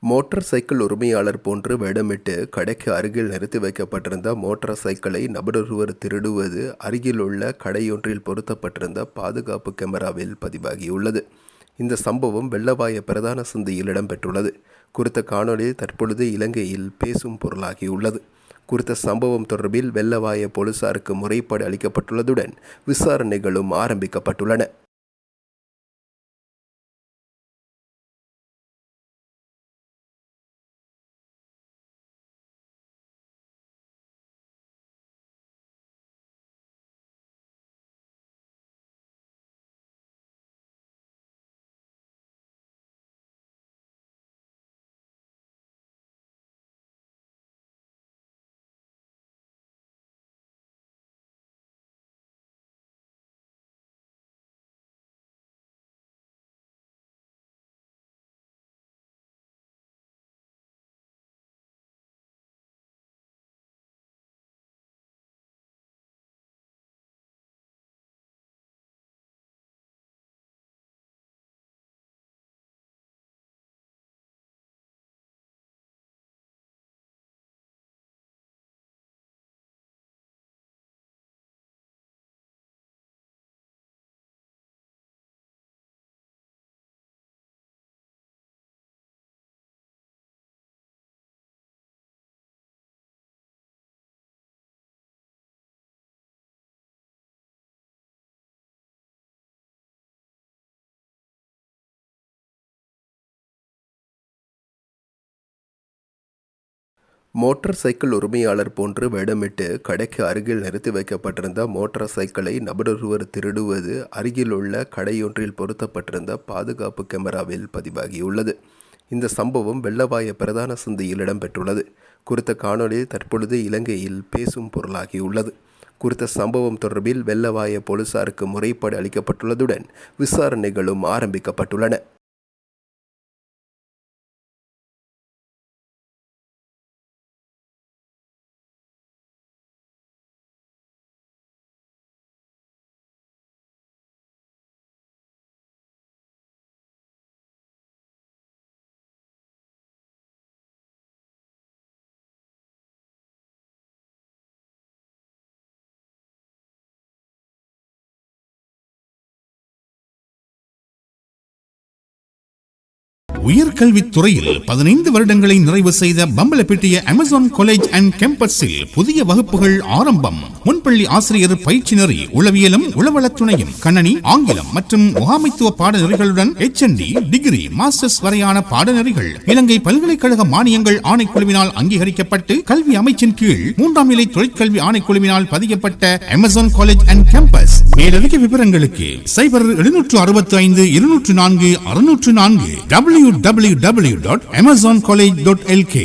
Motor cycle உரிமையாளர் போன்று வேடமிட்டு கடைக்கு அருகில் நிறுத்தி வைக்கப்பட்டிருந்த மோட்டார் சைக்கிளை நபரொருவர் திருடுவது அருகிலுள்ள கடையொன்றில் பொருத்தப்பட்டிருந்த பாதுகாப்பு கேமராவில் பதிவாகியுள்ளது. இந்த சம்பவம் வெள்ளவாய பிரதான சந்தியில் இடம்பெற்றுள்ளது. குறித்த காணொளி தற்பொழுது இலங்கையில் பேசும் பொருளாகியுள்ளது. குறித்த சம்பவம் தொடர்பில் வெள்ளவாய போலீசாருக்கு முறைப்பாடு அளிக்கப்பட்டுள்ளதுடன் விசாரணைகளும் ஆரம்பிக்கப்பட்டுள்ளன. மோட்டார் சைக்கிள் உரிமையாளர் போன்று வேடமிட்டு கடைக்கு அருகில் நிறுத்தி வைக்கப்பட்டிருந்த மோட்டார் சைக்கிளை நபரொருவர் திருடுவது அருகிலுள்ள கடையொன்றில் பொருத்தப்பட்டிருந்த பாதுகாப்பு கேமராவில் பதிவாகியுள்ளது. இந்த சம்பவம் வெள்ளவாய பிரதான சந்தியில் இடம்பெற்றுள்ளது. குறித்த காணொளி தற்பொழுது இலங்கையில் பேசும் பொருளாகியுள்ளது. குறித்த சம்பவம் தொடர்பில் வெள்ளவாய போலீசாருக்கு முறைப்பாடு அளிக்கப்பட்டுள்ளதுடன் விசாரணைகளும் ஆரம்பிக்கப்பட்டுள்ளன. உயர்கல்வித்துறையில் 15 வருடங்களை நிறைவு செய்த பம்பலப்பிட்டிய அமேசான் காலேஜ் அண்ட் கேம்பஸில் புதிய வகுப்புகள் ஆரம்பம். முன்பள்ளி ஆசிரியர் பயிற்சி நெறி, உளவியலும் உளவளத்துணையும், கணனி, ஆங்கிலம் மற்றும் முகாமைத்துவ பாடநெறிகளுடன் HND, டிகிரி, மாஸ்டர்ஸ் வரையான பாடநெறிகள் இலங்கை பல்கலைக்கழக மானியங்கள் ஆணைக்குழுவினால் அங்கீகரிக்கப்பட்டு கல்வி அமைச்சின் கீழ் 3ஆம் நிலை தொழிற்கல்வி ஆணைக்குழுவினால் பதியப்பட்ட அமேசான் காலேஜ் அண்ட் கேம்பஸ். மேலதிக விவரங்களுக்கு 0765 204 604 www.amazoncollege.lk